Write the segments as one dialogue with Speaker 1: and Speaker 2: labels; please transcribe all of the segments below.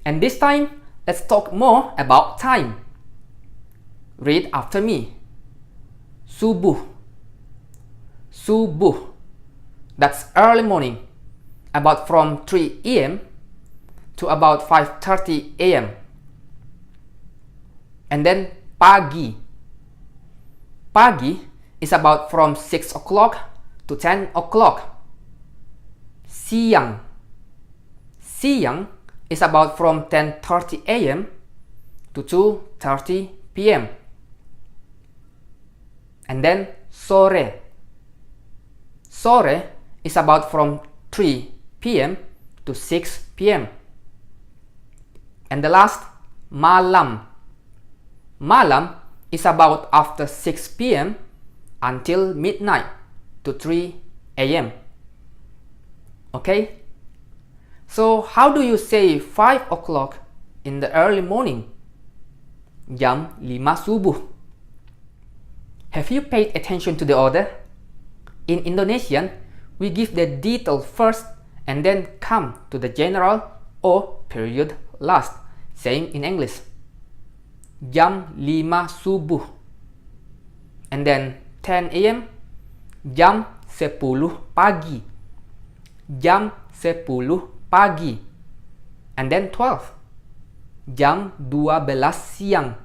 Speaker 1: And this time, let's talk more about time. Read after me. Subuh. Subuh. That's early morning, about from 3 a.m. to about 5:30 a.m. And then pagi. Pagi is about from 6 o'clock to 10 o'clock. Siang. Siang is about from 10:30 a.m. to 2:30 p.m. And then sore. Sore is about from 3 p.m. to 6 p.m. And the last, malam. Malam is about after 6 p.m. until midnight to 3 a.m. Okay? So how do you say 5 o'clock in the early morning? Jam 5 subuh. Have you paid attention to the order? In Indonesian, we give the detail first and then come to the general or period last. Same in English. Jam 5 subuh. And then 10 a.m. Jam 10 pagi. Jam 10 pagi. And then 12. Jam 12 siang.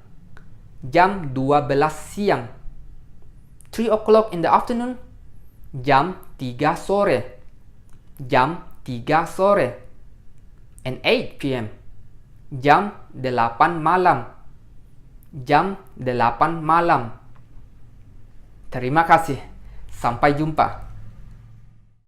Speaker 1: Jam 12 siang. 3 o'clock in the afternoon. Jam 3 sore. Jam 3 sore. And 8 p.m. Jam 8 malam. Jam 8 malam. Terima kasih. Sampai jumpa.